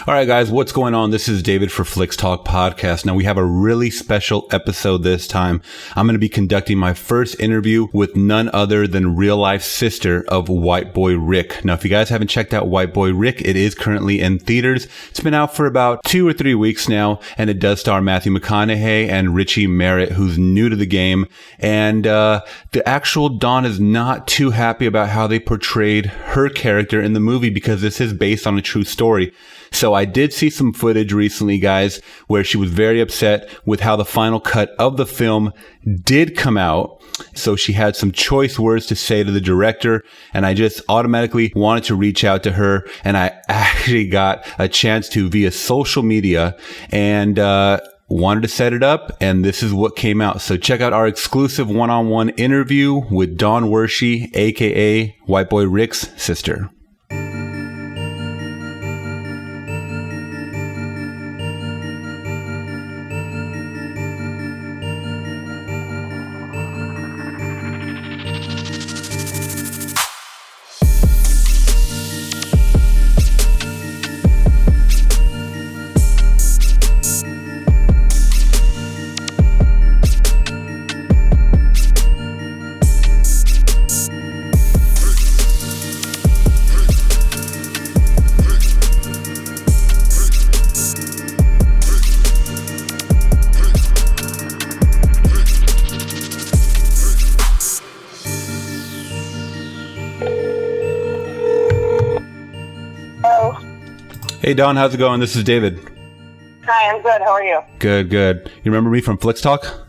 All right, guys, what's going on? This is David for Flix Talk Podcast. Now, we have a really special episode this time. I'm going to be conducting my first interview with none other than real-life sister of White Boy Rick. Now, if you guys haven't checked out White Boy Rick, it is currently in theaters. It's been out for about 2 or 3 weeks now, and it does star Matthew McConaughey and Richie Merritt, who's new to the game. And the actual Dawn is not too happy about how they portrayed her character in the movie because this is based on a true story. So I did see some footage recently, guys, where she was very upset with how the final cut of the film did come out. So she had some choice words to say to the director, and I just automatically wanted to reach out to her, and I actually got a chance to via social media and wanted to set it up, and this is what came out. So check out our exclusive one-on-one interview with Dawn Wershe, aka White Boy Rick's sister. Hey, Dawn, how's it going? This is David. Hi, I'm good. How are you? Good. You remember me from Flix Talk?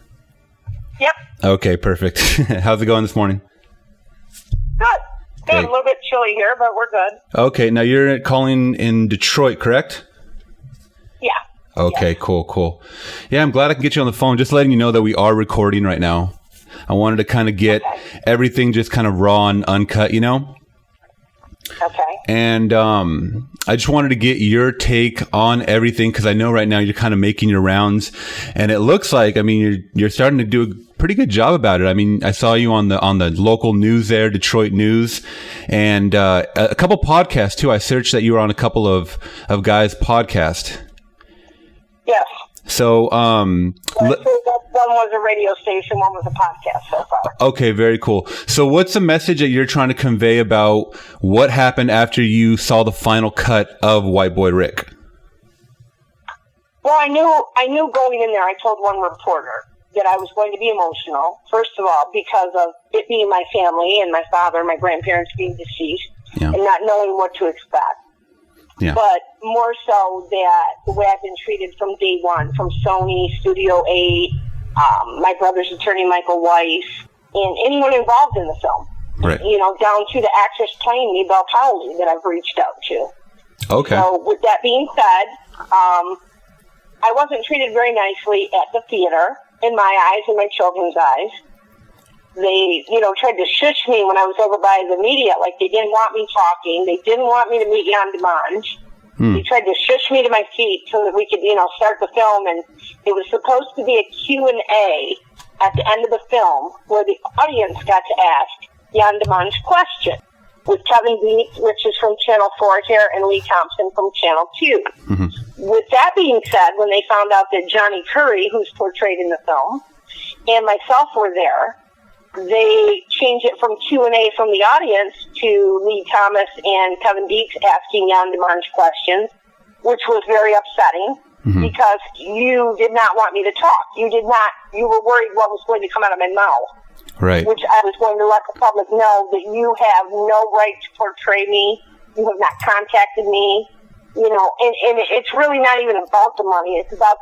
Yep. Okay, perfect. How's it going this morning? Good. A little bit chilly here, but we're good. Okay, now you're calling in Detroit, correct? Yeah. Okay, yeah. Cool. Yeah, I'm glad I can get you on the phone. Just letting you know that we are recording right now. I wanted to kind of get everything just kind of raw and uncut, you know? Okay. And I just wanted to get your take on everything because I know right now you're kind of making your rounds, and it looks like, I mean, you're starting to do a pretty good job about it. I mean, I saw you on the local news there, Detroit News, and a couple podcasts too. I searched that you were on a couple of guys' podcasts. Yes. So, one was a radio station, one was a podcast so far. Okay, very cool. So what's the message that you're trying to convey about what happened after you saw the final cut of White Boy Rick? Well, I knew going in there, I told one reporter that I was going to be emotional, first of all, because of it being my family and my father and my grandparents being deceased, and not knowing what to expect. Yeah. But more so that the way I've been treated from day one, from Sony, Studio 8, my brother's attorney, Michael Weiss, and anyone involved in the film. Right. You know, down to the actress playing me, Belle Powley, that I've reached out to. Okay. So with that being said, I wasn't treated very nicely at the theater, in my eyes and my children's eyes. They, tried to shush me when I was over by the media, like they didn't want me talking. They didn't want me to meet Yann Demange. They tried to shush me to my feet so that we could, start the film. And it was supposed to be a Q&A at the end of the film where the audience got to ask Yann Demange questions with Kevin Dietz, which is from Channel 4 here, and Lee Thompson from Channel 2. Mm-hmm. With that being said, when they found out that Johnny Curry, who's portrayed in the film, and myself were there, they changed it from Q&A from the audience to Lee Thomas and Kevin Dietz asking Yann Demange questions, which was very upsetting because you did not want me to talk. You were worried what was going to come out of my mouth. Right. Which I was going to let the public know that you have no right to portray me. You have not contacted me. And it's really not even about the money. It's about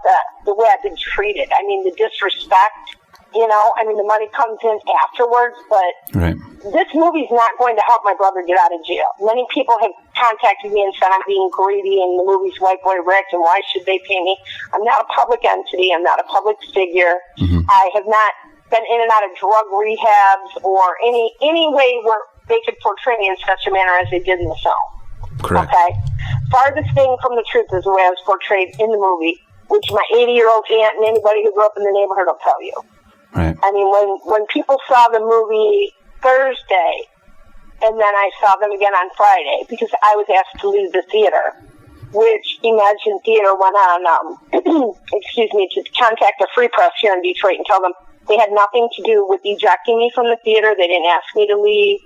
the way I've been treated. I mean, the disrespect. The money comes in afterwards, but this movie's not going to help my brother get out of jail. Many people have contacted me and said I'm being greedy and the movie's White Boy Rick and why should they pay me? I'm not a public entity. I'm not a public figure. I have not been in and out of drug rehabs or any way where they could portray me in such a manner as they did in the film. Correct. Okay? Farthest thing from the truth is the way I was portrayed in the movie, which my 80-year-old aunt and anybody who grew up in the neighborhood will tell you. Right. I mean, when people saw the movie Thursday, and then I saw them again on Friday, because I was asked to leave the theater, which Imagine Theater went on, to contact the Free Press here in Detroit and tell them they had nothing to do with ejecting me from the theater. They didn't ask me to leave.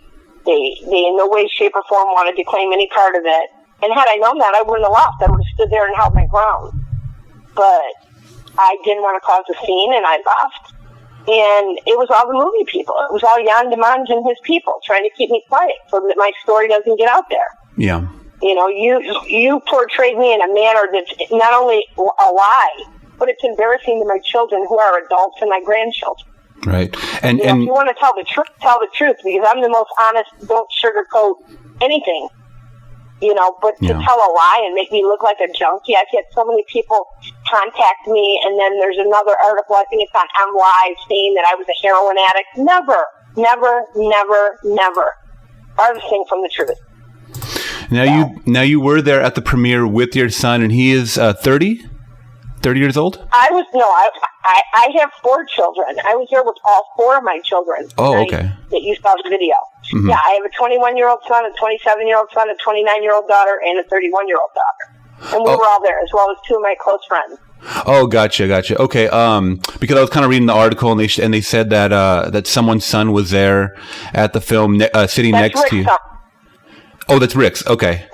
They in no way, shape, or form wanted to claim any part of it. And had I known that, I wouldn't have left. I would have stood there and held my ground. But I didn't want to cause a scene, and I left. And it was all the movie people. It was all Yann Demange and his people trying to keep me quiet so that my story doesn't get out there. Yeah. You know, you portrayed me in a manner that's not only a lie, but it's embarrassing to my children who are adults and my grandchildren. Right. And if you want to tell the truth, because I'm the most honest, don't sugarcoat anything. You know, but to tell a lie and make me look like a junkie, I've had so many people contact me, and then there's another article, I think it's on MLive, saying that I was a heroin addict. Never. Farthest thing from the truth. Now you were there at the premiere with your son, and he is 30 years old? I have 4 children. I was there with all 4 of my children. Oh, okay. That you saw the video. Mm-hmm. Yeah, I have a 21-year-old son, a 27-year-old son, a 29-year-old daughter, and a 31-year-old daughter. And we were all there, as well as 2 of my close friends. Oh, gotcha. Okay, because I was kind of reading the article, and they said that someone's son was there at the film, sitting next to you. Son. Oh, that's Rick's. Okay.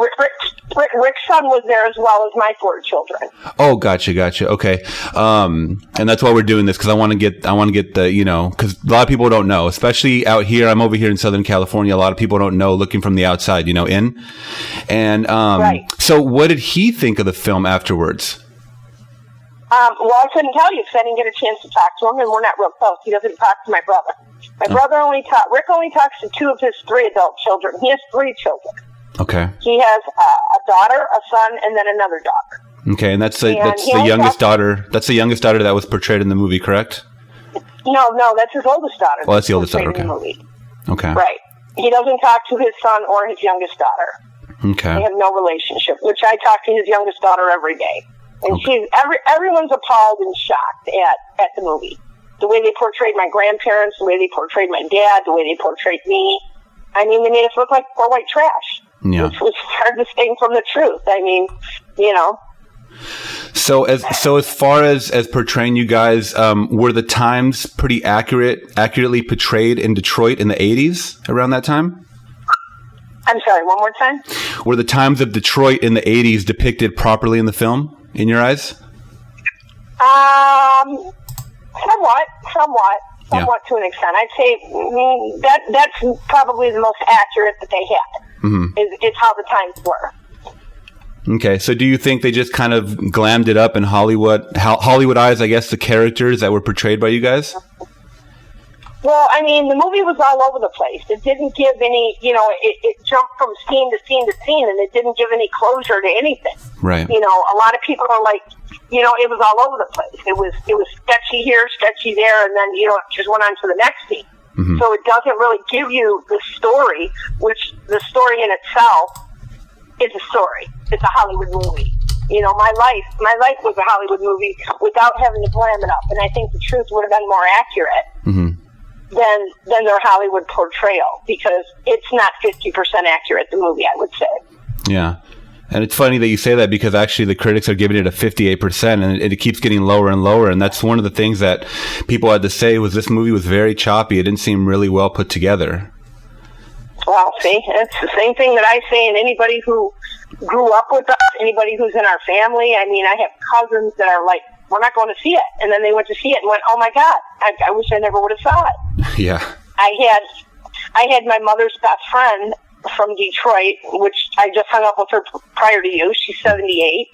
Rick's son was there as well as my 4 children. Oh, gotcha. Okay. And that's why we're doing this, because I want to get the, because a lot of people don't know, especially out here. I'm over here in Southern California. A lot of people don't know, looking from the outside, in. And right. So what did he think of the film afterwards? Well, I couldn't tell you because I didn't get a chance to talk to him, and we're not real close. He doesn't talk to my brother. Rick only talks to 2 of his 3 adult children. He has 3 children. Okay. He has a daughter, a son, and then another daughter. Okay, and that's the youngest daughter. That's the youngest daughter that was portrayed in the movie, correct? No, that's his oldest daughter. Well, that's the oldest daughter. Okay. In the movie. Okay. Right. He doesn't talk to his son or his youngest daughter. Okay. They have no relationship. Which I talk to his youngest daughter every day, and everyone's appalled and shocked at the movie. The way they portrayed my grandparents, the way they portrayed my dad, the way they portrayed me. I mean, they made us look like poor white trash. Yeah. Which was farthest thing from the truth. I mean, So as far as portraying you guys, were the times pretty accurately portrayed in Detroit in the 80s around that time? I'm sorry, one more time? Were the times of Detroit in the 80s depicted properly in the film, in your eyes? Somewhat to an extent. I'd say that's probably the most accurate that they had. Mm-hmm. Is how the times were. Okay, so do you think they just kind of glammed it up in Hollywoodized, I guess, the characters that were portrayed by you guys? Well, I mean, the movie was all over the place. It didn't give any, it jumped from scene to scene to scene, and it didn't give any closure to anything. Right. A lot of people are like, it was all over the place. It was sketchy here, sketchy there, and then, it just went on to the next scene. Mm-hmm. So it doesn't really give you the story, which the story in itself is a story. It's a Hollywood movie. My life was a Hollywood movie without having to glam it up. And I think the truth would have been more accurate than their Hollywood portrayal, because it's not 50% accurate, the movie, I would say. Yeah. And it's funny that you say that, because actually the critics are giving it a 58%, and it keeps getting lower and lower. And that's one of the things that people had to say was this movie was very choppy. It didn't seem really well put together. Well, see, it's the same thing that I say, and anybody who grew up with us, anybody who's in our family. I mean, I have cousins that are like, we're not going to see it. And then they went to see it and went, oh my God, I wish I never would have saw it. Yeah. I had my mother's best friend from Detroit, which I just hung up with her prior to you. She's 78.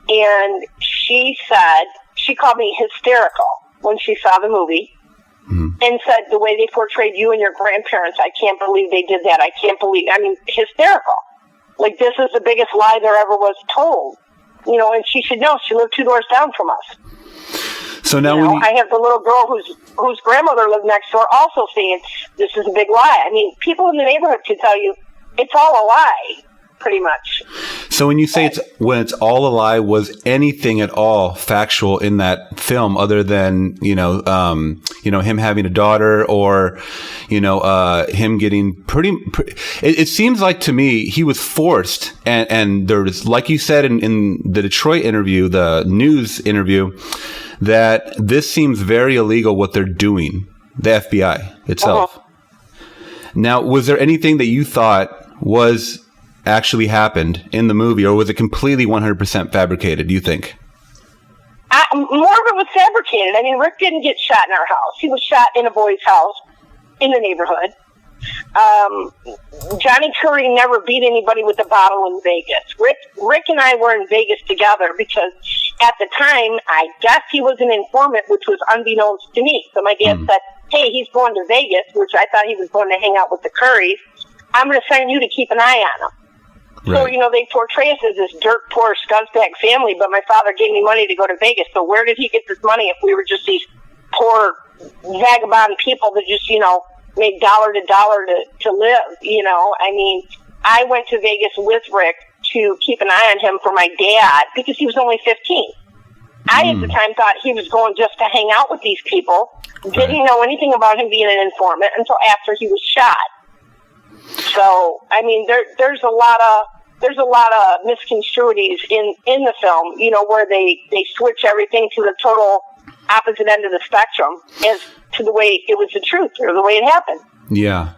And she said, she called me hysterical when she saw the movie. And said, the way they portrayed you and your grandparents, I can't believe they did that. Hysterical. Like, this is the biggest lie there ever was told. And she should know. She lived 2 doors down from us. So now I have the little girl whose grandmother lived next door also saying, this is a big lie. I mean, people in the neighborhood can tell you, it's all a lie. pretty much. So when you say it's all a lie, was anything at all factual in that film other than, him having a daughter or, him getting it seems like to me he was forced and there was, like you said in the Detroit interview, the news interview, that this seems very illegal what they're doing, the FBI itself. Uh-huh. Now, was there anything that you thought was actually happened in the movie, or was it completely 100% fabricated, do you think? More of it was fabricated. I mean, Rick didn't get shot in our house. He was shot in a boy's house in the neighborhood. Johnny Curry never beat anybody with a bottle in Vegas. Rick and I were in Vegas together because at the time, I guess he was an informant, which was unbeknownst to me. So my dad said, hey, he's going to Vegas, which I thought he was going to hang out with the Currys. I'm going to send you to keep an eye on him. Right. So, they portray us as this dirt poor scuzzbag family, but my father gave me money to go to Vegas. So where did he get this money if we were just these poor vagabond people that just, made dollar to dollar to live, I mean, I went to Vegas with Rick to keep an eye on him for my dad because he was only 15. I, at the time, thought he was going just to hang out with these people. Didn't know anything about him being an informant until after he was shot. So, I mean, there's a lot of misconstruities in the film, where they switch everything to the total opposite end of the spectrum as to the way it was the truth or the way it happened. Yeah.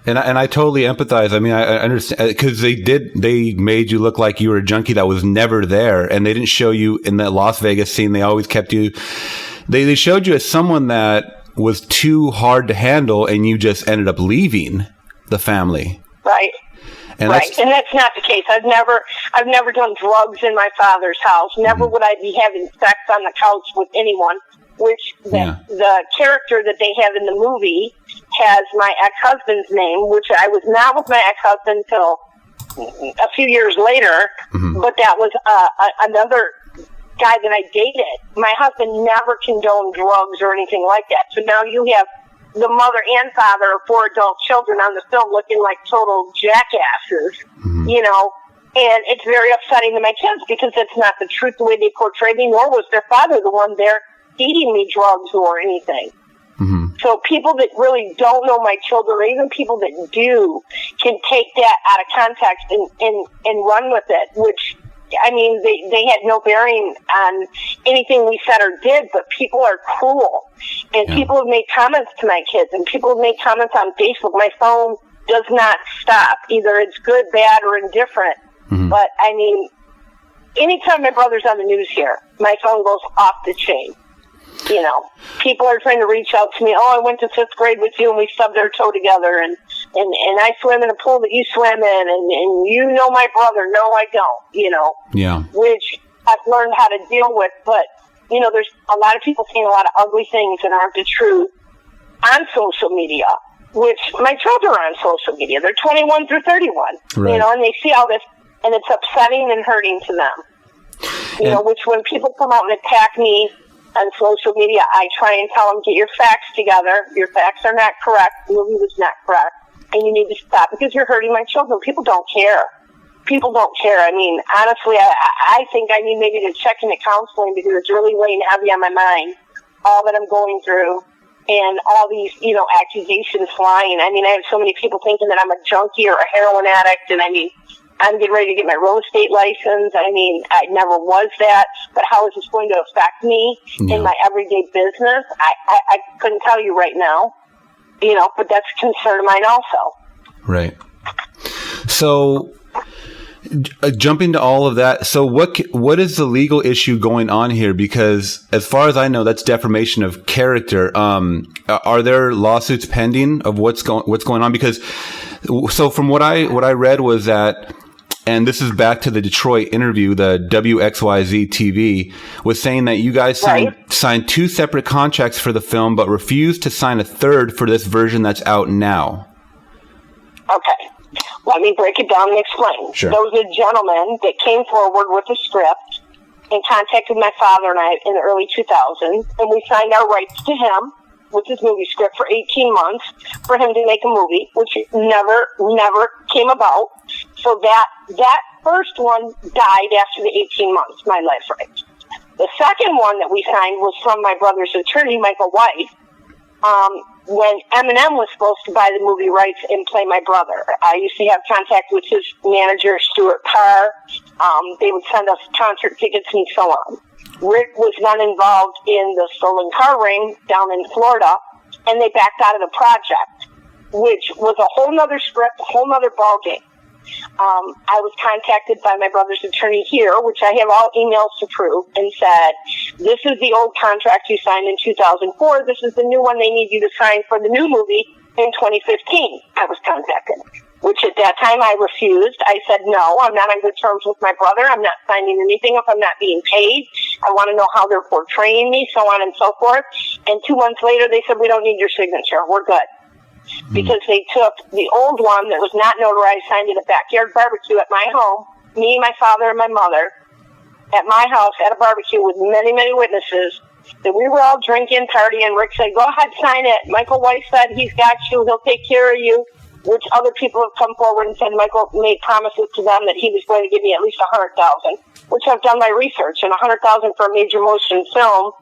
And I totally empathize. I mean, I understand because they made you look like you were a junkie that was never there, and they didn't show you in that Las Vegas scene. They always kept you. They showed you as someone that was too hard to handle, and you just ended up leaving the family. Right. And that's not the case. I've never done drugs in my father's house. Never would I be having sex on the couch with anyone. Which the character that they have in the movie has my ex-husband's name, which I was not with my ex-husband until a few years later. But that was another guy that I dated. My husband never condoned drugs or anything like that. So now you have the mother and father of 4 adult children on the film looking like total jackasses, and it's very upsetting to my kids because it's not the truth the way they portray me, nor was their father the one there feeding me drugs or anything. So people that really don't know my children, or even people that do, can take that out of context and run with it, which, I mean, they had no bearing on anything we said or did, but people are cruel. And people have made comments to my kids, and people have made comments on Facebook. My phone does not stop. Either it's good, bad, or indifferent. But, I mean, anytime my brother's on the news here, my phone goes off the chain. People are trying to reach out to me. Oh, I went to 5th grade with you, and we stubbed our toe together, and I swim in a pool that you swim in, and you know my brother. No, I don't, which I've learned how to deal with. But, there's a lot of people saying a lot of ugly things that aren't the truth on social media, which my children are on social media. They're 21 through 31, and they see all this, and it's upsetting and hurting to them. Which when people come out and attack me on social media, I try and tell them, get your facts together. Your facts are not correct. The movie was not correct. And you need to stop because you're hurting my children. People don't care. I mean, honestly, I think I need maybe to check into counseling because it's really weighing heavy on my mind, all that I'm going through and all these, accusations flying. I mean, I have so many people thinking that I'm a junkie or a heroin addict. And I mean, I'm getting ready to get my real estate license. I mean, I never was that, but how is this going to affect me in my everyday business? I couldn't tell you right now, but that's a concern of mine also. Right. So jumping to all of that. So what is the legal issue going on here? Because as far as I know, that's defamation of character. Are there lawsuits pending of what's going on? Because so from what I read was that, and this is back to the Detroit interview, the WXYZ TV was saying that you guys signed 2 separate contracts for the film, but refused to sign a third for this version that's out now. Okay. Let me break it down and explain. Sure. There was a gentleman that came forward with a script and contacted my father and I in the early 2000s, and we signed our rights to him. with his movie script for 18 months for him to make a movie, which never came about. So that first one died after the 18 months, my life rights. The second one that we signed was from my brother's attorney, Michael White, when Eminem was supposed to buy the movie rights and play my brother. I used to have contact with his manager, Stuart Carr. They would send us concert tickets and so on. Rick was then involved in the stolen car ring down in Florida, and they backed out of the project, which was a whole nother script, a whole nother ballgame. I was contacted by my brother's attorney here, which I have all emails to prove, and said, this is the old contract you signed in 2004. This is the new one they need you to sign for the new movie in 2015. I was contacted, which at that time I refused. I said, no, I'm not on good terms with my brother. I'm not signing anything if I'm not being paid. I want to know how they're portraying me, so on and so forth. And 2 months later, they said, we don't need your signature. We're good. Because they took the old one that was not notarized, signed at a backyard barbecue at my home, me, my father, and my mother, at my house at a barbecue with many, many witnesses, that we were all drinking, partying. Rick said, go ahead, sign it. Michael White said, he's got you, he'll take care of you, which other people have come forward and said Michael made promises to them that he was going to give me at least $100,000, which I've done my research, and $100,000 for a major motion film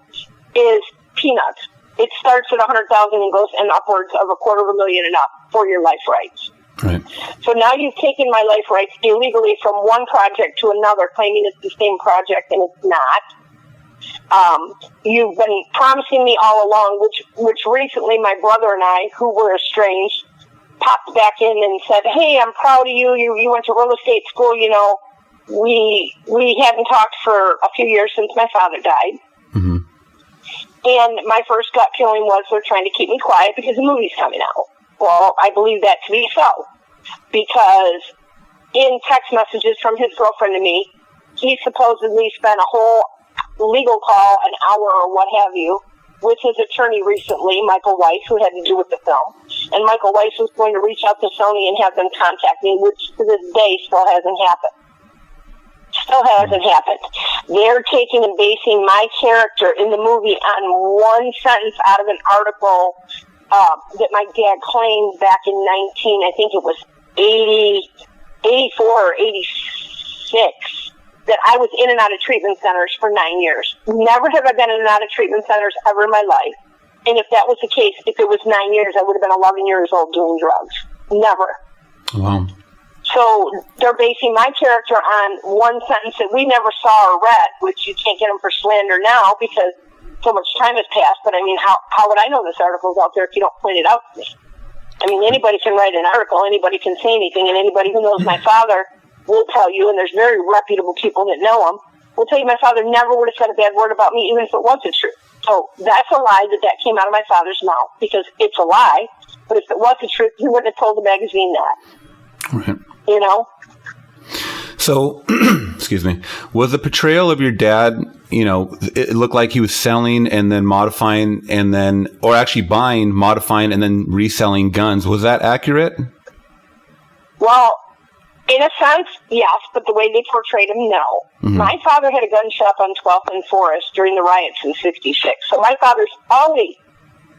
is peanuts. It starts at $100,000 and goes and upwards of $250,000 and up for your life rights. Right. So now you've taken my life rights illegally from one project to another, claiming it's the same project, and it's not. You've been promising me all along, which recently my brother and I, who were estranged, popped back in and said, hey, I'm proud of you. You went to real estate school, you know. We hadn't talked for a few years since my father died. Mm-hmm. And my first gut feeling was they're trying to keep me quiet because the movie's coming out. Well, I believe that to be so. Because in text messages from his girlfriend to me, he supposedly spent a whole legal call, an hour or what have you, with his attorney recently, Michael Weiss, who had to do with the film. And Michael Weiss was going to reach out to Sony and have them contact me, which to this day still hasn't happened. Still hasn't happened. They're taking and basing my character in the movie on one sentence out of an article that my dad claimed back in I think it was 84 or 86, that I was in and out of treatment centers for 9 years. Never have I been in and out of treatment centers ever in my life. And if that was the case, if it was 9 years, I would have been 11 years old doing drugs. Never. Wow. So they're basing my character on one sentence that we never saw or read, which you can't get them for slander now because so much time has passed. But I mean, how would I know this article's out there if you don't point it out to me? I mean, anybody can write an article, anybody can say anything, and anybody who knows my father will tell you, and there's very reputable people that know him, will tell you my father never would have said a bad word about me, even if it wasn't true. So that's a lie that came out of my father's mouth, because it's a lie. But if it was the truth, he wouldn't have told the magazine that. Right. You know? So, excuse me, was the portrayal of your dad, you know, it looked like he was selling and then modifying and then, or actually buying, modifying, and then reselling guns. Was that accurate? Well, in a sense, yes, but the way they portrayed him, no. Mm-hmm. My father had a gun shop on 12th and Forest during the riots in '66. So my father's always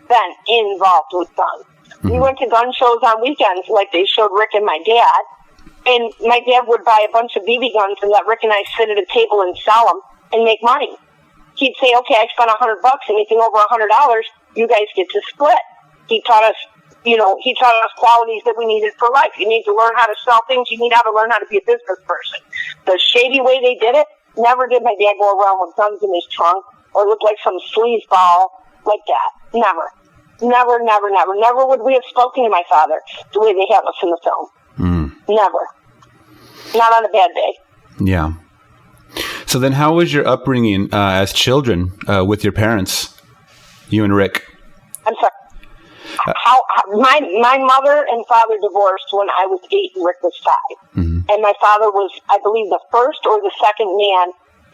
been involved with guns. Mm-hmm. We went to gun shows on weekends like they showed Rick and my dad. And my dad would buy a bunch of BB guns and let Rick and I sit at a table and sell them and make money. He'd say, okay, I spent $100, anything over $100, you guys get to split. He taught us, qualities that we needed for life. You need to learn how to sell things. You need how to learn how to be a business person. The shady way they did it, never did my dad go around with guns in his trunk or look like some sleazeball like that. Never. Never would we have spoken to my father the way they have us in the film. Never. Not on a bad day. Yeah. So then how was your upbringing as children with your parents, you and Rick? I'm sorry. My mother and father divorced when I was 8 and Rick was 5. Mm-hmm. And my father was, I believe, the first or the second man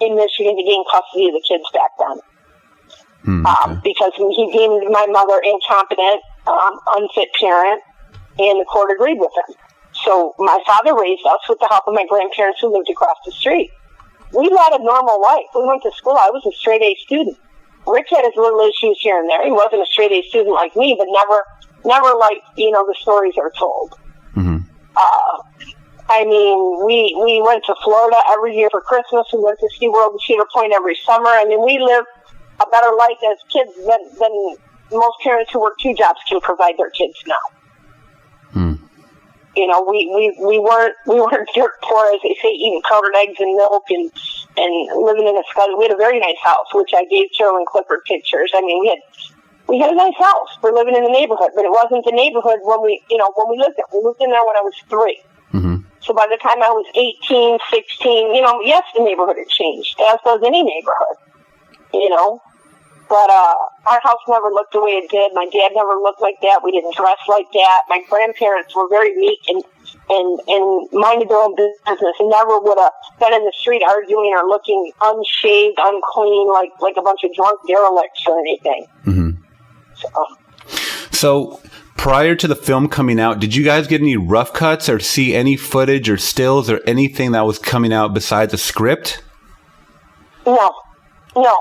in Michigan to gain custody of the kids back then. Okay. Because he deemed my mother incompetent, unfit parent, and the court agreed with him. So my father raised us with the help of my grandparents who lived across the street. We led a normal life. We went to school. I was a straight A student. Rich had his little issues here and there. He wasn't a straight A student like me, but never like, the stories are told. Mm-hmm. I mean, we went to Florida every year for Christmas. We went to SeaWorld and Cedar Point every summer. I mean, we lived a better life as kids than most parents who work 2 jobs can provide their kids now. We weren't dirt poor, as they say, eating powdered eggs and milk and living in a sky. We had a very nice house, which I gave Joe and Clifford pictures. I mean, we had a nice house for living in the neighborhood, but it wasn't the neighborhood when we lived there. We moved in there when I was 3. Mm-hmm. So by the time I was 18, 16, yes, the neighborhood had changed, as does any neighborhood, But our house never looked the way it did. My dad never looked like that. We didn't dress like that. My grandparents were very meek and minded their own business and never would have been in the street arguing or looking unshaved, unclean, like a bunch of drunk derelicts or anything. Mm-hmm. So prior to the film coming out, did you guys get any rough cuts or see any footage or stills or anything that was coming out besides the script? No,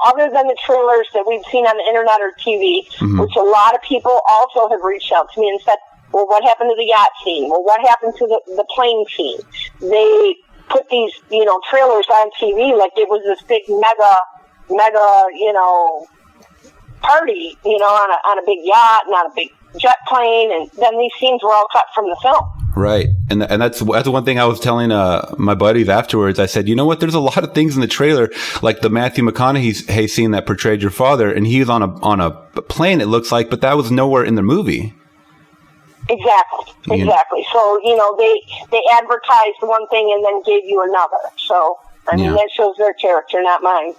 other than the trailers that we've seen on the internet or TV, mm-hmm. which a lot of people also have reached out to me and said, well, what happened to the yacht scene? Well, what happened to the plane scene? They put these, trailers on TV like it was this big mega, party, on a big yacht and on a big jet plane, and then these scenes were all cut from the film. Right. And that's one thing I was telling my buddies afterwards. I said, you know what? There's a lot of things in the trailer, like the Matthew McConaughey scene that portrayed your father, and he was on a plane, it looks like, but that was nowhere in the movie. Exactly. So, they advertised one thing and then gave you another. So, that shows their character, not mine.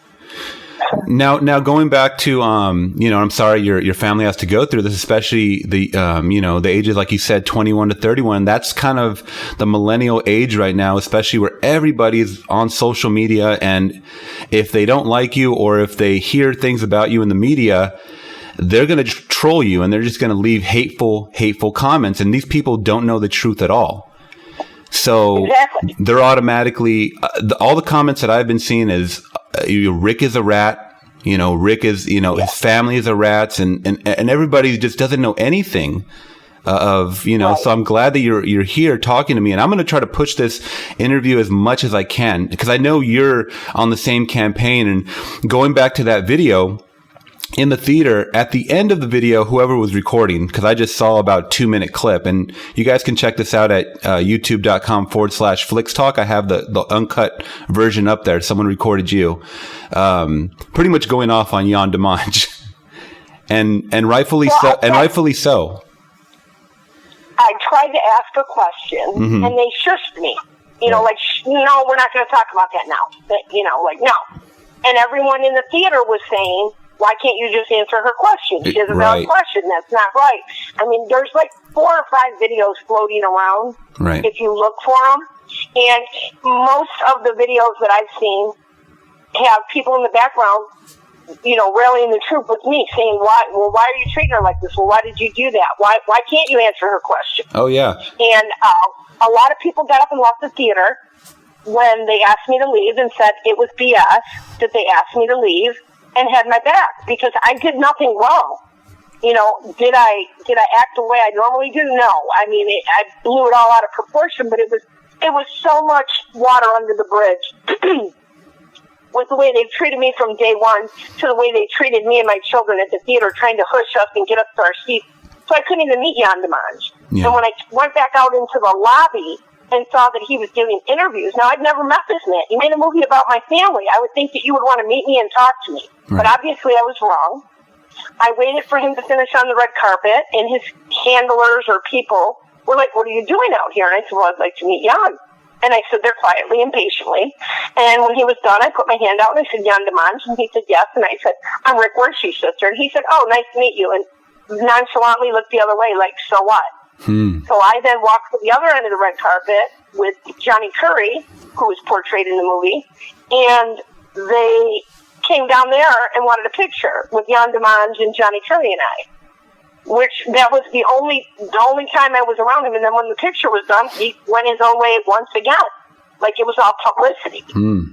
Now going back to, I'm sorry your family has to go through this, especially the ages, like you said, 21 to 31. That's kind of the millennial age right now, especially where everybody's on social media. And if they don't like you or if they hear things about you in the media, they're going to troll you and they're just going to leave hateful comments. And these people don't know the truth at all. So they're automatically, all the comments that I've been seeing is, Rick is a rat, Rick is, his family is a rats, and everybody just doesn't know anything of, right. So I'm glad that you're here talking to me, and I'm going to try to push this interview as much as I can, because I know you're on the same campaign. And going back to that video in the theater, at the end of the video, whoever was recording, because I just saw about a 2-minute clip, and you guys can check this out at youtube.com/Flix Talk. I have the uncut version up there. Someone recorded you pretty much going off on Yann Demange, and rightfully so. And rightfully so. I tried to ask a question, mm-hmm. and they shushed me. No, we're not going to talk about that now. No. And everyone in the theater was saying, why can't you just answer her question? She has a valid question. That's not right. I mean, there's 4 or 5 videos floating around, right, if you look for them. And most of the videos that I've seen have people in the background, rallying the troop with me, saying, why are you treating her like this? Well, why did you do that? Why can't you answer her question? Oh, yeah. And a lot of people got up and left the theater when they asked me to leave and said it was BS that they asked me to leave, and had my back, because I did nothing wrong. Did I act the way I normally do? No. I mean, I blew it all out of proportion, but it was so much water under the bridge with the way they've treated me from day one to the way they treated me and my children at the theater, trying to hush us and get us to our seats. So I couldn't even meet Yann Demange. Yeah. And when I went back out into the lobby and saw that he was giving interviews. Now, I'd never met this man. He made a movie about my family. I would think that you would want to meet me and talk to me. Right. But obviously I was wrong. I waited for him to finish on the red carpet, and his handlers or people were like, what are you doing out here? And I said, well, I'd like to meet Yann. And I stood there quietly and patiently. And when he was done, I put my hand out and I said, Yann Demange? And he said, yes. And I said, I'm Rick Wershe's sister. And he said, oh, nice to meet you. And nonchalantly looked the other way, like, so what? So I then walked to the other end of the red carpet with Johnny Curry, who was portrayed in the movie, and they came down there and wanted a picture with Yann Demange and Johnny Curry and I, which that was the only time I was around him. And then when the picture was done, he went his own way once again, like it was all publicity, and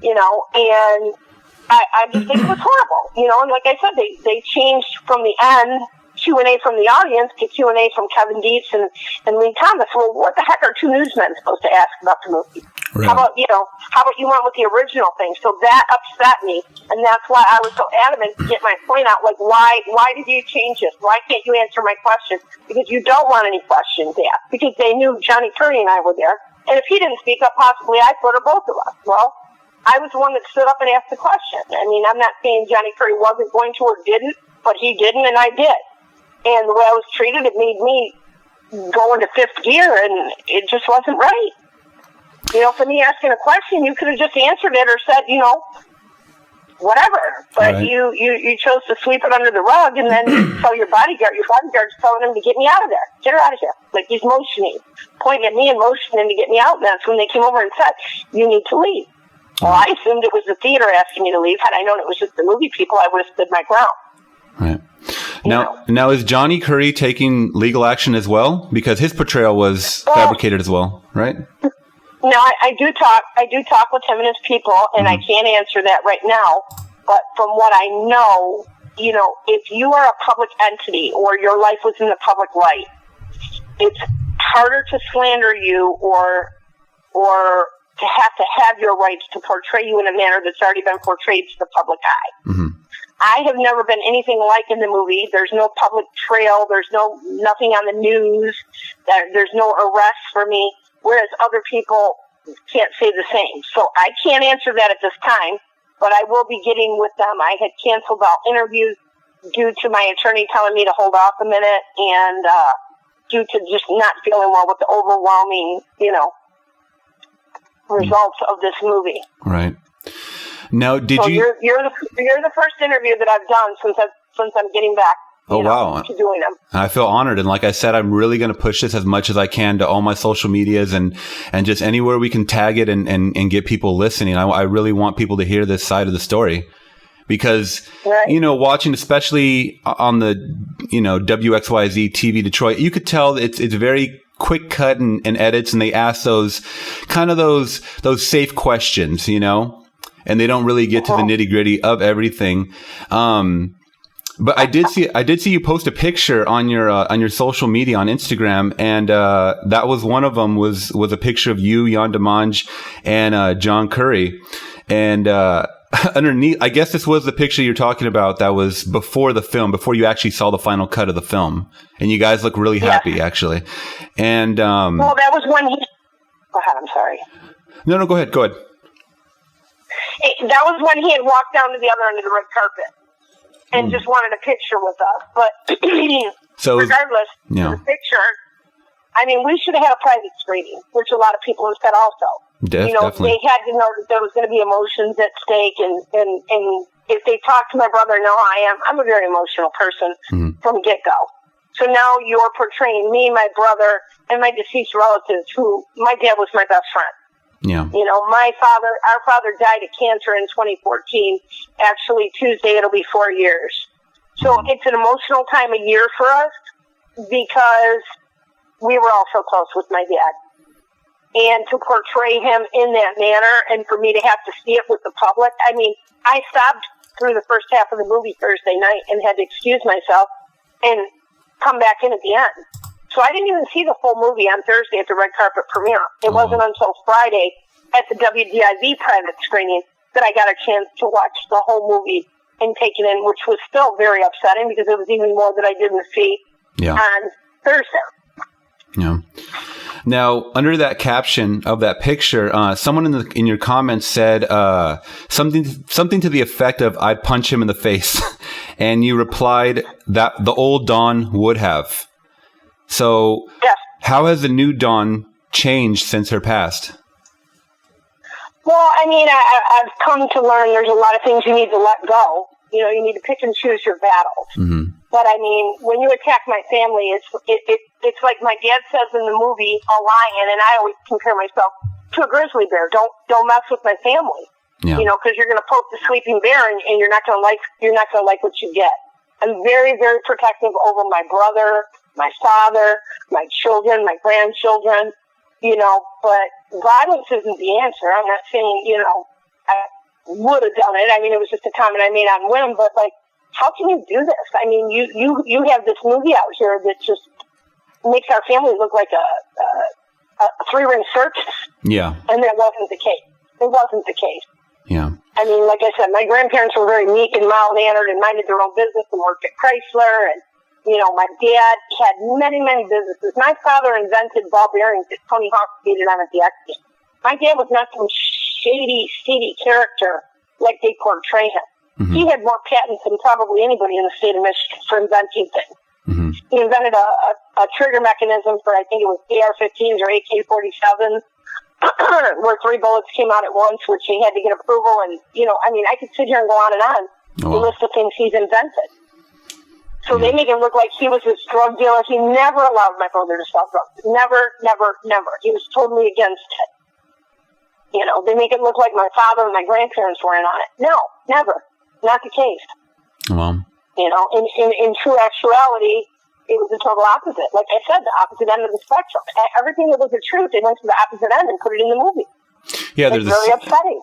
I just think it was horrible, you know. And like I said, they changed from the end Q&A from the audience to Q&A from Kevin Dietz and Lee Thomas. Well, what the heck are two newsmen supposed to ask about the movie? Right. How about you went with the original thing? So that upset me, and that's why I was so adamant to get my point out. Like, why did you change this? Why can't you answer my question? Because you don't want any questions asked. Because they knew Johnny Curry and I were there, and if he didn't speak up, possibly I could, or both of us. Well, I was the one that stood up and asked the question. I mean, I'm not saying Johnny Curry wasn't going to or didn't, but he didn't, and I did. And the way I was treated, it made me go into fifth gear, and it just wasn't right. You know, for me asking a question, you could have just answered it or said, you know, whatever. But right. you chose to sweep it under the rug and then tell your bodyguard's telling him to get me out of there. Get her out of here. Like, he's motioning, pointing at me and motioning to get me out. And that's when they came over and said, you need to leave. Well, I assumed it was the theater asking me to leave. Had I known it was just the movie people, I would have stood my ground. Right. Now, is Johnny Curry taking legal action as well? Because his portrayal was fabricated as well, right? No, I do talk with him and his people, and I can't answer that right now. But from what I know, you know, if you are a public entity or your life was in the public light, it's harder to slander you or to have your rights to portray you in a manner that's already been portrayed to the public eye. Mm-hmm. I have never been anything like in the movie. There's no public trail. There's nothing on the news. There's no arrest for me, whereas other people can't say the same. So I can't answer that at this time, but I will be getting with them. I had canceled all interviews due to my attorney telling me to hold off a minute and due to just not feeling well with the overwhelming, you know, results of this movie. Right. Now, you're the first interview that I've done since I'm getting back. Wow. To doing them. I feel honored, and like I said, I'm really going to push this as much as I can to all my social medias and just anywhere we can tag it and get people listening. I really want people to hear this side of the story because you know, watching especially on the WXYZ TV Detroit, you could tell it's very quick cut and edits, and they ask those safe questions, you know. And they don't really get to the nitty gritty of everything. But I did see you post a picture on your social media on Instagram, and that was one of them was a picture of you, Yann Demange, and John Curry, and underneath, I guess this was the picture you're talking about. That was before the film, before you actually saw the final cut of the film, and you guys look really happy, actually. And well, that was when he. Go ahead. I'm sorry. No, go ahead. That was when he had walked down to the other end of the red carpet and just wanted a picture with us. But so, regardless of the picture, I mean, we should have had a private screening, which a lot of people have said also. Definitely. They had to know that there was going to be emotions at stake. And if they talk to my brother, I'm a very emotional person from get-go. So now you're portraying me, my brother, and my deceased relatives, who my dad was my best friend. Yeah. You know, our father died of cancer in 2014. Actually, Tuesday, it'll be 4 years. So it's an emotional time of year for us because we were all so close with my dad. And to portray him in that manner and for me to have to see it with the public, I mean, I sobbed through the first half of the movie Thursday night and had to excuse myself and come back in at the end. So I didn't even see the full movie on Thursday at the red carpet premiere. It wasn't until Friday at the WDIV private screening that I got a chance to watch the whole movie and take it in, which was still very upsetting because it was even more that I didn't see on Thursday. Yeah. Now, under that caption of that picture, someone in your comments said something to the effect of "I'd punch him in the face," and you replied that the old Dawn would have. So, how has the new Dawn changed since her past? Well, I mean, I've come to learn there's a lot of things you need to let go. You know, you need to pick and choose your battles. Mm-hmm. But I mean, when you attack my family, it's like my dad says in the movie, a lion, and I always compare myself to a grizzly bear. Don't mess with my family. Yeah. You know, because you're going to poke the sleeping bear, and you're not going to like what you get. I'm very, very protective over my brother, my father, my children, my grandchildren, you know, but violence isn't the answer. I'm not saying, you know, would have done it. I mean, it was just a comment I made on whim, but like, how can you do this? I mean, you have this movie out here that just makes our family look like a three-ring circus. Yeah. And that wasn't the case. It wasn't the case. Yeah. I mean, like I said, my grandparents were very meek and mild-mannered and minded their own business and worked at Chrysler. And, you know, my dad had many, many businesses. My father invented ball bearings that Tony Hawk skated on at the X Games. My dad was not some shady, seedy character like they portray him. Mm-hmm. He had more patents than probably anybody in the state of Michigan for inventing things. Mm-hmm. He invented a trigger mechanism for, I think it was AR-15s or AK-47s, where 3 bullets came out at once, which he had to get approval. And, you know, I mean, I could sit here and go on and on the list of things he's invented. So they make him look like he was this drug dealer. He never allowed my brother to sell drugs. Never, never, never. He was totally against it. You know, they make it look like my father and my grandparents were in on it. No, never. Not the case. Well, you know, in true actuality, it was the total opposite. Like I said, the opposite end of the spectrum. Everything that was the truth, they went to the opposite end and put it in the movie. Yeah, it's very upsetting.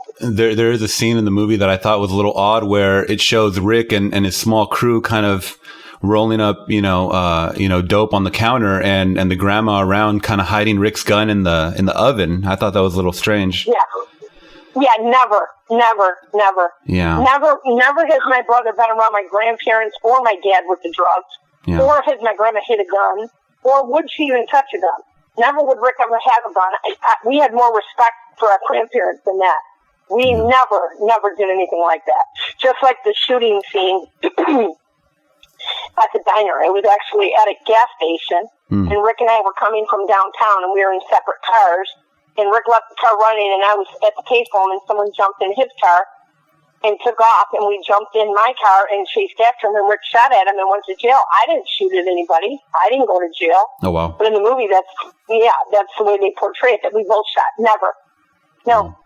There is a scene in the movie that I thought was a little odd where it shows Rick and his small crew kind of rolling up, dope on the counter, and the grandma around kind of hiding Rick's gun in the oven. I thought that was a little strange. Yeah, never. Yeah. Never has my brother been around my grandparents or my dad with the drugs. Yeah. Or has my grandma hit a gun, or would she even touch a gun? Never would Rick ever have a gun. We had more respect for our grandparents than that. We never did anything like that. Just like the shooting scene at the diner. It was actually at a gas station, and Rick and I were coming from downtown, and we were in separate cars, and Rick left the car running, and I was at the payphone, and someone jumped in his car and took off, and we jumped in my car and chased after him, and Rick shot at him and went to jail. I didn't shoot at anybody. I didn't go to jail. Oh, wow. But in the movie, that's the way they portray it, that we both shot. Never. No.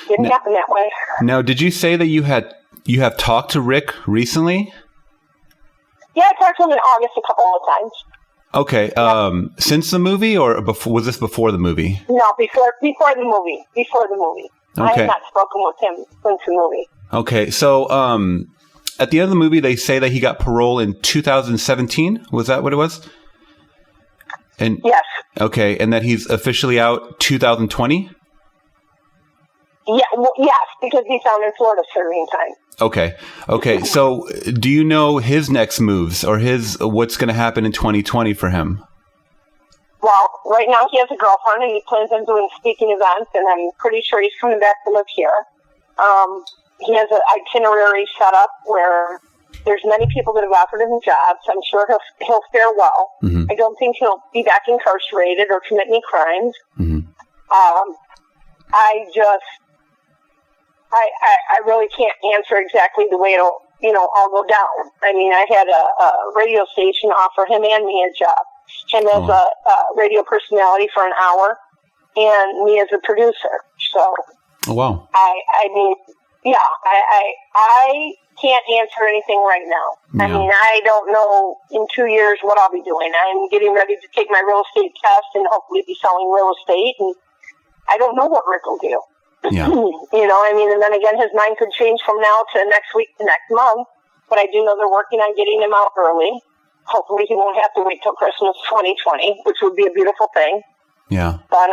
Didn't happen that way. Now, did you say that you have talked to Rick recently? Yeah, I talked to him in August a couple of times. Okay. Since the movie, or before? Was this before the movie? No, before the movie. Before the movie. Okay. I have not spoken with him since the movie. Okay. So, at the end of the movie, they say that he got parole in 2017. Was that what it was? And yes. Okay. And that he's officially out 2020? Yeah. Well, yes, because he's down in Florida serving time. Okay. So, do you know his next moves or what's going to happen in 2020 for him? Well, right now he has a girlfriend, and he plans on doing speaking events, and I'm pretty sure he's coming back to live here. He has an itinerary set up where there's many people that have offered him jobs. I'm sure he'll fare well. Mm-hmm. I don't think he'll be back incarcerated or commit any crimes. Mm-hmm. I really can't answer exactly the way it'll, all go down. I mean, I had a radio station offer him and me a job. Him as a radio personality for an hour, and me as a producer. So, wow. I mean, I can't answer anything right now. Yeah. I mean, I don't know in 2 years what I'll be doing. I'm getting ready to take my real estate test and hopefully be selling real estate, and I don't know what Rick will do. Yeah. I mean, and then again, his mind could change from now to next week to next month, but I do know they're working on getting him out early. Hopefully he won't have to wait till Christmas 2020, which would be a beautiful thing. Yeah. But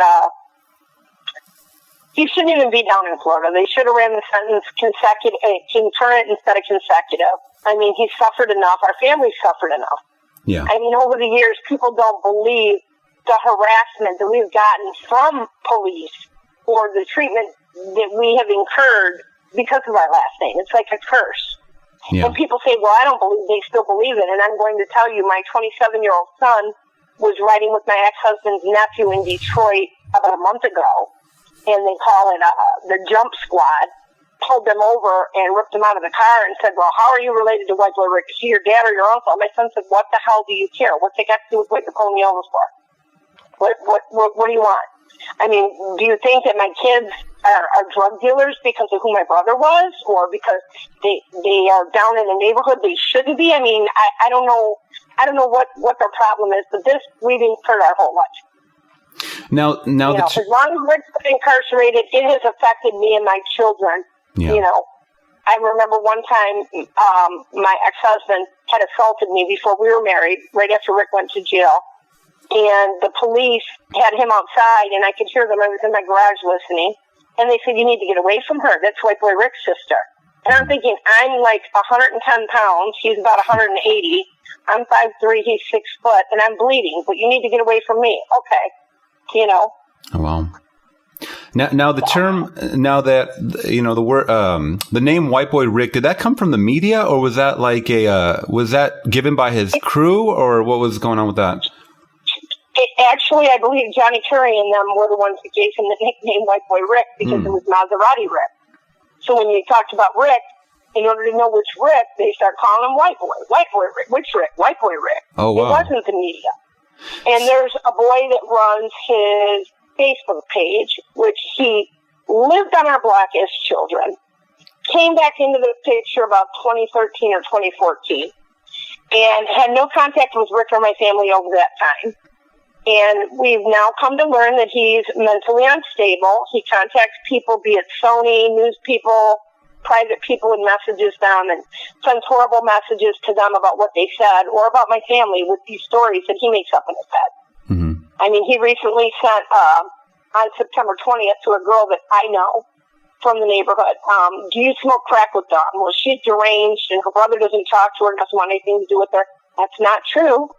he shouldn't even be down in Florida. They should have ran the sentence concurrent instead of consecutive. I mean, he suffered enough. Our family suffered enough. Yeah. I mean, over the years, people don't believe the harassment that we've gotten from police or the treatment that we have incurred because of our last name. It's like a curse. Yeah. And people say, well, I don't believe, they still believe it. And I'm going to tell you, my 27-year-old son was riding with my ex-husband's nephew in Detroit about a month ago, and they call it the jump squad, pulled them over and ripped them out of the car and said, well, how are you related to White Boy Rick? Is he your dad or your uncle? And my son said, what the hell do you care? What's it got to do with what you're pulling me over for? What do you want? I mean, do you think that my kids are drug dealers because of who my brother was, or because they are down in the neighborhood they shouldn't be? I mean, I don't know. I don't know what their problem is, but this we've incurred our whole life. Now, as long as Rick's incarcerated, it has affected me and my children You know, I remember one time my ex-husband had assaulted me before we were married, right after Rick went to jail. And the police had him outside, and I could hear them. I was in my garage listening. And they said, you need to get away from her. That's White Boy Rick's sister. And I'm thinking, I'm like 110 pounds. He's about 180. I'm 5'3", he's 6 foot, and I'm bleeding. But you need to get away from me. Okay. You know. Oh, wow. Now the term, now that, you know, the word, the name White Boy Rick, did that come from the media, or was that like was that given by his crew, or what was going on with that? Actually, I believe Johnny Curry and them were the ones that gave him the nickname White Boy Rick, because it was Maserati Rick. So when you talked about Rick, in order to know which Rick, they start calling him White Boy. White Boy Rick. Which Rick? White Boy Rick. Oh, wow. It wasn't the media. And there's a boy that runs his Facebook page, which he lived on our block as children, came back into the picture about 2013 or 2014, and had no contact with Rick or my family over that time. And we've now come to learn that he's mentally unstable. He contacts people, be it Sony, news people, private people, with messages them, and sends horrible messages to them about what they said or about my family with these stories that he makes up in his head. Mm-hmm. I mean, he recently sent, on September 20th, to a girl that I know from the neighborhood, do you smoke crack with Dawn? Well, she's deranged, and her brother doesn't talk to her, doesn't want anything to do with her. That's not true.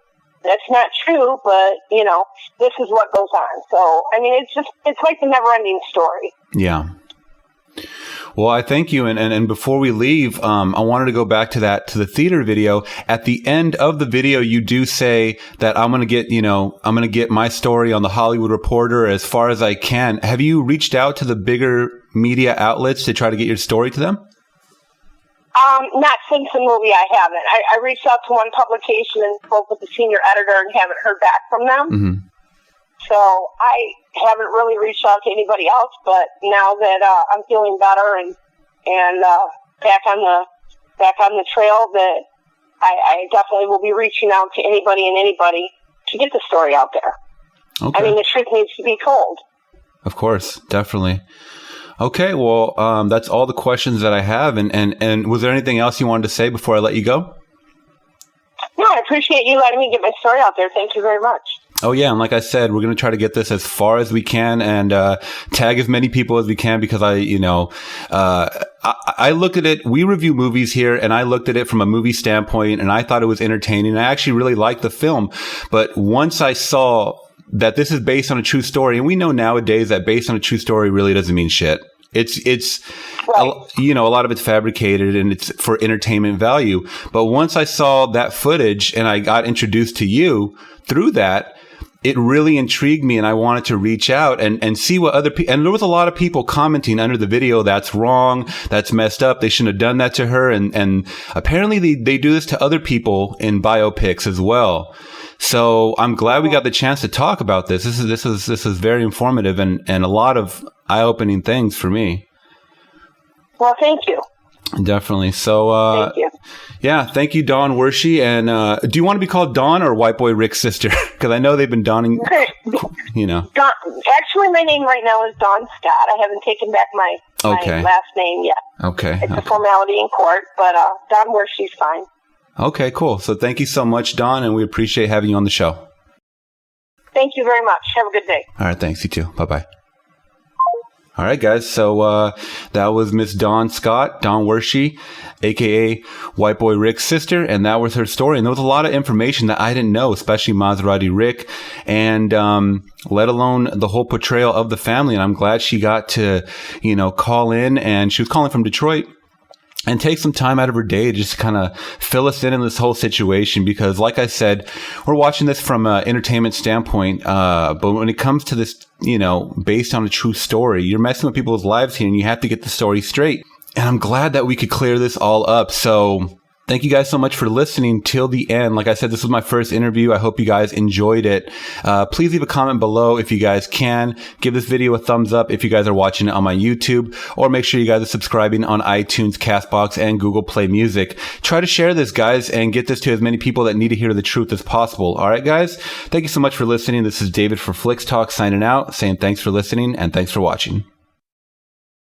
That's not true, but, you know, this is what goes on. So, I mean, it's like the never-ending story. Yeah. Well, I thank you. And before we leave, I wanted to go back to the theater video. At the end of the video, you do say that I'm going to get my story on the Hollywood Reporter as far as I can. Have you reached out to the bigger media outlets to try to get your story to them? Not since the movie, I haven't. I reached out to one publication and spoke with the senior editor and haven't heard back from them. Mm-hmm. So I haven't really reached out to anybody else, but now that I'm feeling better and back on the trail, that I definitely will be reaching out to anybody to get the story out there. Okay. I mean, the truth needs to be told. Of course, definitely. Okay, well, that's all the questions that I have. And was there anything else you wanted to say before I let you go? No, I appreciate you letting me get my story out there. Thank you very much. Oh, yeah. And like I said, we're going to try to get this as far as we can and tag as many people as we can, because I look at it. We review movies here, and I looked at it from a movie standpoint, and I thought it was entertaining. I actually really liked the film. But once I saw that this is based on a true story, and we know nowadays that based on a true story really doesn't mean shit. It's right. A lot of it's fabricated and it's for entertainment value. But once I saw that footage and I got introduced to you through that, it really intrigued me, and I wanted to reach out and see what other people, and there was a lot of people commenting under the video, that's wrong, that's messed up, they shouldn't have done that to her. And apparently they do this to other people in biopics as well. So I'm glad we got the chance to talk about this. This is very informative and a lot of eye-opening things for me. Well, thank you. Definitely. So, thank you. Yeah, thank you, Dawn Wershe. And do you want to be called Dawn or White Boy Rick's sister? Because I know they've been donning, Dawn, actually, my name right now is Dawn Scott. I haven't taken back my last name yet. Okay. It's a formality in court, but Dawn Wershe's fine. Okay, cool. So thank you so much, Dawn, and we appreciate having you on the show. Thank you very much. Have a good day. All right, thanks. You too. Bye-bye. All right, guys. So that was Miss Dawn Scott, Dawn Wershe, a.k.a. White Boy Rick's sister, and that was her story. And there was a lot of information that I didn't know, especially Maserati Rick, and let alone the whole portrayal of the family. And I'm glad she got to, call in, and she was calling from Detroit, and take some time out of her day to just kind of fill us in this whole situation. Because like I said, we're watching this from an entertainment standpoint. But when it comes to this, based on a true story, you're messing with people's lives here, and you have to get the story straight. And I'm glad that we could clear this all up. So thank you guys so much for listening till the end. Like I said, this was my first interview. I hope you guys enjoyed it. Please leave a comment below if you guys can. Give this video a thumbs up if you guys are watching it on my YouTube, or make sure you guys are subscribing on iTunes, CastBox, and Google Play Music. Try to share this, guys, and get this to as many people that need to hear the truth as possible. All right, guys? Thank you so much for listening. This is David for Flix Talk signing out, saying thanks for listening and thanks for watching.